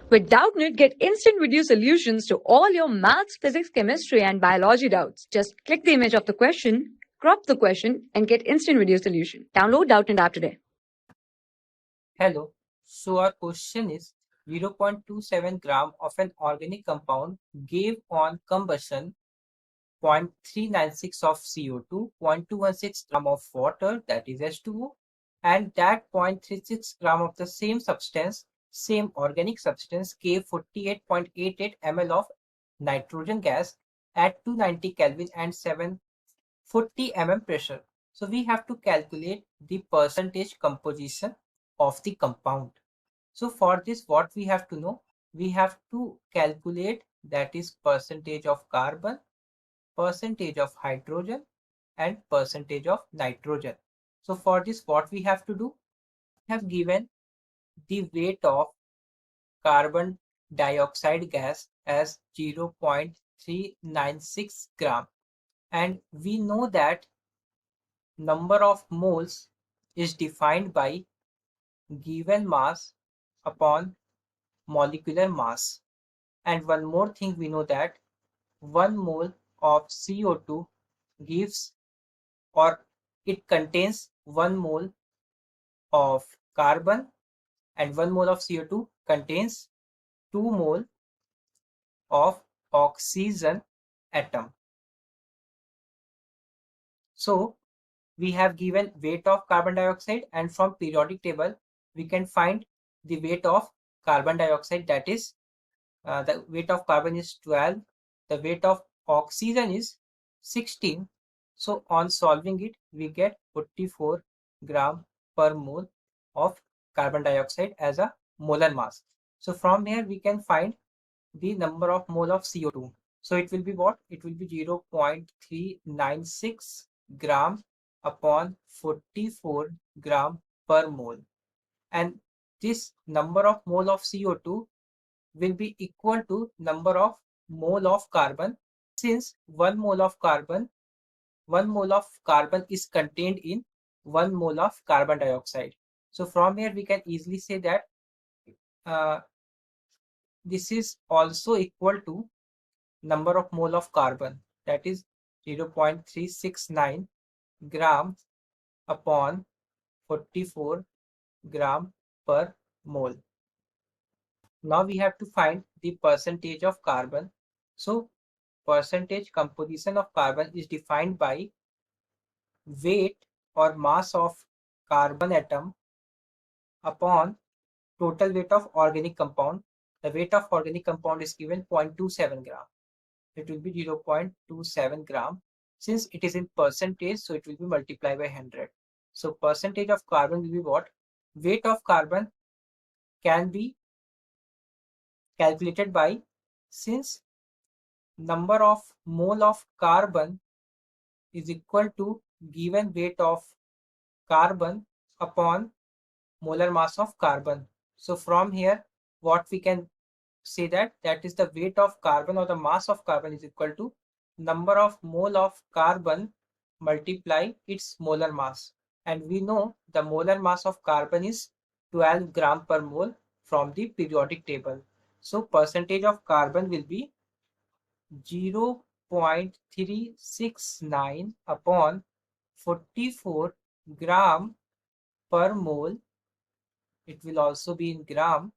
With Doubtnut, get instant video solutions to all your maths, physics, chemistry, and biology doubts. Just click the image of the question, crop the question, and get instant video solution. Download Doubtnut app today. Hello. So our question is 0.27 gram of an organic compound gave on combustion 0.396 of CO2, 0.216 gram of water, that is H2O, and that 0.36 gram of the same substance, same organic substance, gave 48.88 ml of nitrogen gas at 290 Kelvin and 740 mm pressure. So we have to calculate the percentage composition of the compound. So for this, what we have to know? We have to calculate, that is percentage of carbon, percentage of hydrogen, and percentage of nitrogen. So for this, what we have to do? We have given the weight of carbon dioxide gas as 0.396 gram, and we know that number of moles is defined by given mass upon molecular mass. And one more thing, we know that 1 mole of CO2 gives, or it contains 1 mole of carbon, and 1 mole of CO2 contains 2 mole of oxygen atom. So we have given weight of carbon dioxide, and from periodic table we can find the weight of carbon dioxide, that is the weight of carbon is 12, the weight of oxygen is 16. So on solving it, we get 44 gram per mole of carbon dioxide as a molar mass. So from here we can find the number of mole of CO2. So it will be what? It will be 0.396 gram upon 44 gram per mole. And this number of mole of CO2 will be equal to number of mole of carbon, since 1 mole of carbon is contained in 1 mole of carbon dioxide. So from here we can easily say that this is also equal to number of mole of carbon, that is 0.369 gram upon 44 gram per mole. Now we have to find the percentage of carbon. So percentage composition of carbon is defined by weight or mass of carbon atom upon total weight of organic compound. The weight of organic compound is given 0.27 gram. It will be 0.27 gram. Since it is in percentage, so it will be multiplied by 100. So percentage of carbon will be what? Weight of carbon can be calculated by, since number of mole of carbon is equal to given weight of carbon upon molar mass of carbon. So from here, what we can say, that is the weight of carbon, or the mass of carbon, is equal to number of mole of carbon multiply its molar mass. And we know the molar mass of carbon is 12 gram per mole from the periodic table. So percentage of carbon will be 0.369 upon 44 gram per mole. It will also be in gram.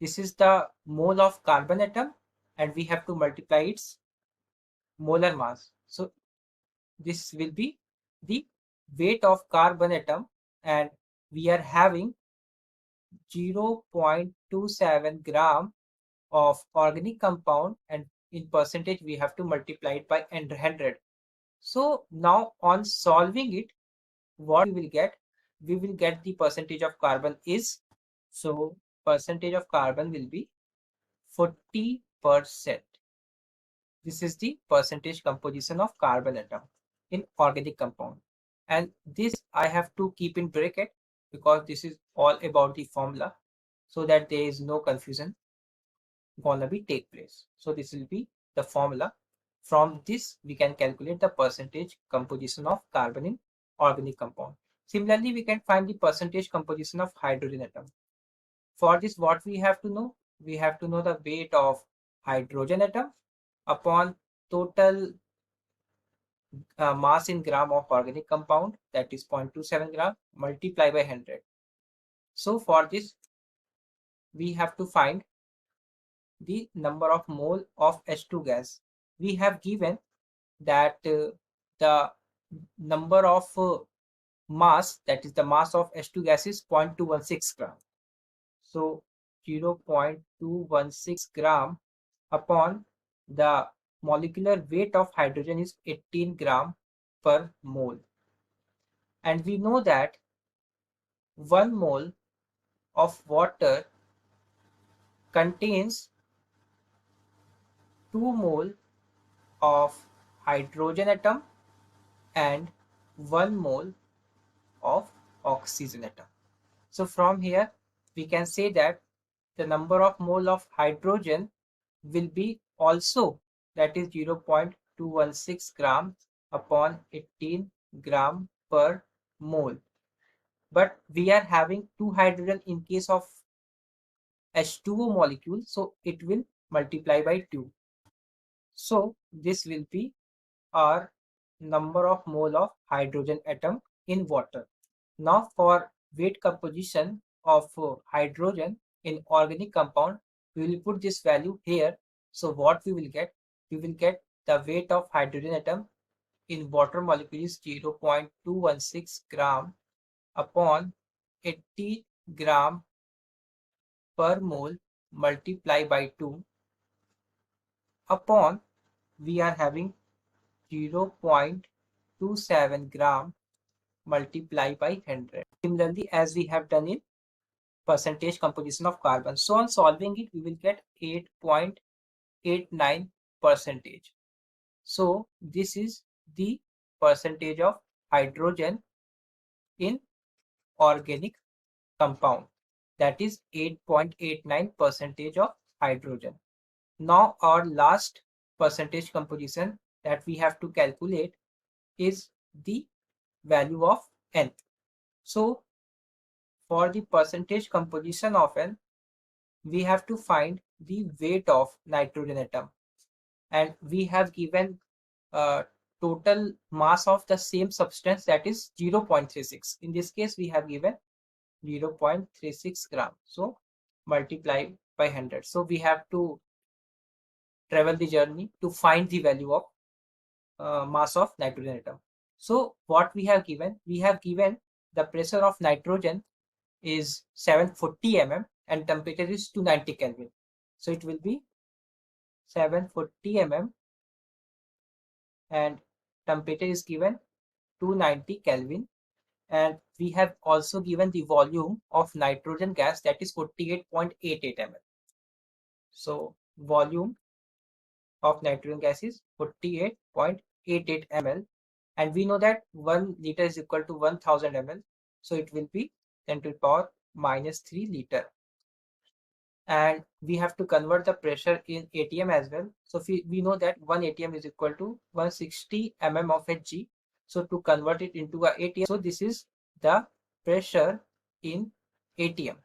This is the mole of carbon atom, and we have to multiply its molar mass. So this will be the weight of carbon atom, and we are having 0.27 gram of organic compound, and in percentage we have to multiply it by 100. So now on solving it, what we will get? We will get the percentage of carbon is, so percentage of carbon will be 40%. This is the percentage composition of carbon atom in organic compound. And this I have to keep in bracket, because this is all about the formula, so that there is no confusion gonna be take place. So this will be the formula. From this we can calculate the percentage composition of carbon in organic compound. Similarly, we can find the percentage composition of hydrogen atom. For this, what we have to know? we have to know the weight of hydrogen atom upon total mass in gram of organic compound, that is 0.27 gram, multiply by 100. So for this, we have to find the number of mole of H2 gas. We have given that the number of mass, that is the mass of H2 gas, is 0.216 gram. So 0.216 gram upon the molecular weight of hydrogen is 18 gram per mole. And we know that 1 mole of water contains 2 mole of hydrogen atom and 1 mole of oxygen atom. So from here we can say that the number of mole of hydrogen will be also, that is 0.216 gram upon 18 gram per mole. But we are having 2 hydrogen in case of H2O molecule, so it will multiply by 2. So this will be our number of mole of hydrogen atom in water. Now for weight composition of hydrogen in organic compound, we will put this value here. So what we will get? We will get the weight of hydrogen atom in water molecule is 0.216 gram upon 80 gram per mole multiply by 2 upon we are having 0.27 gram multiply by 100. Similarly, as we have done in percentage composition of carbon. So on solving it, we will get 8.89 percentage. So this is the percentage of hydrogen in organic compound, that is 8.89 percentage of hydrogen. Now our last percentage composition that we have to calculate is the value of N. So for the percentage composition of N, we have to find the weight of nitrogen atom, and we have given total mass of the same substance, that is 0.36. In this case we have given 0.36 gram, so multiply by 100. So we have to travel the journey to find the value of mass of nitrogen atom. So what we have given the pressure of nitrogen is 740 mm and temperature is 290 Kelvin. So it will be 740 mm and temperature is given 290 Kelvin, and we have also given the volume of nitrogen gas, that is 48.88 ml. So volume of nitrogen gas is 48.88 ml, and we know that 1 liter is equal to 1000 ml, so it will be 10 to the power minus 3 liter. And we have to convert the pressure in atm as well. So we know that 1 atm is equal to 160 mm of Hg. So to convert it into a atm, so this is the pressure in atm.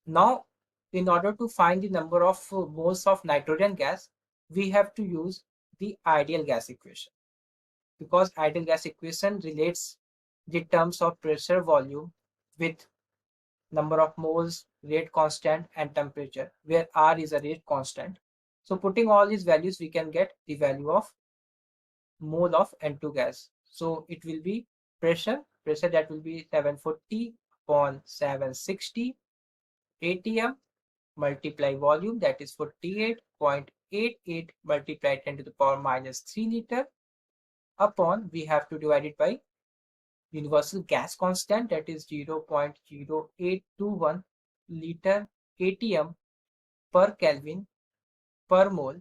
Now in order to find the number of moles of nitrogen gas, we have to use the ideal gas equation, because ideal gas equation relates the terms of pressure, volume with number of moles, rate constant, and temperature, where R is a rate constant. So putting all these values, we can get the value of mole of N2 gas. So it will be pressure that will be 740 upon 760 atm multiply volume, that is 48.88 multiply 10 to the power minus 3 liter upon we have to divide it by universal gas constant, that is 0.0821 liter atm per Kelvin per mole,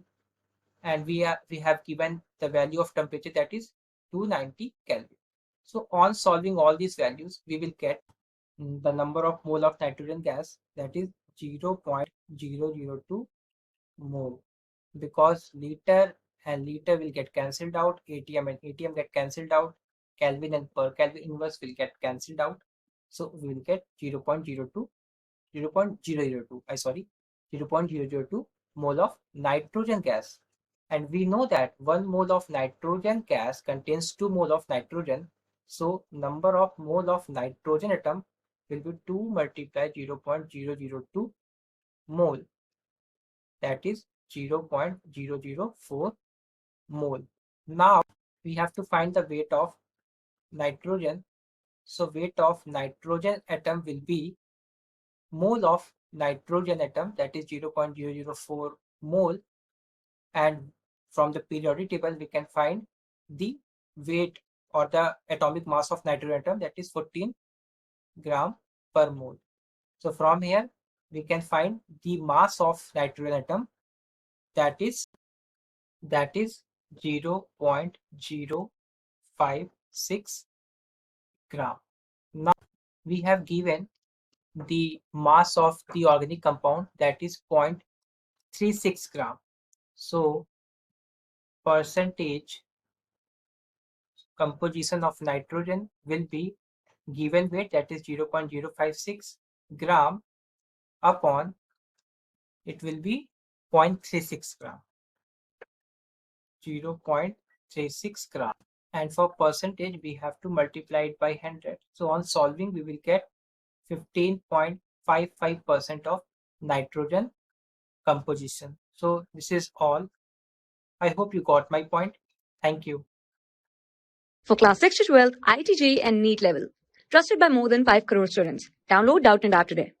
and we have given the value of temperature, that is 290 Kelvin. So on solving all these values, we will get the number of mole of nitrogen gas, that is 0.002 mole, because liter and liter will get cancelled out, atm and atm get cancelled out, Kelvin and per Kelvin inverse will get cancelled out. So we will get 0.02, 0.002 mole of nitrogen gas. And we know that 1 mole of nitrogen gas contains 2 mole of nitrogen. So number of mole of nitrogen atom will be 2 multiplied 0.002 mole. That is 0.004 mole. Now we have to find the weight of nitrogen. So weight of nitrogen atom will be mole of nitrogen atom, that is 0.004 mole, and from the periodic table we can find the weight or the atomic mass of nitrogen atom, that is 14 gram per mole. So from here we can find the mass of nitrogen atom, that is 0.056 gram. Now we have given the mass of the organic compound, that is 0.36 gram. So percentage composition of nitrogen will be given weight, that is 0.056 gram upon, it will be 0.36 gram. 0.36 gram. And for percentage we have to multiply it by 100. So on solving we will get 15.55% of nitrogen composition. So this is all. I hope you got my point. Thank you. For class 6 to 12, IIT JEE and NEET level. Trusted by more than 5 crore students. Download Doubtnut App today.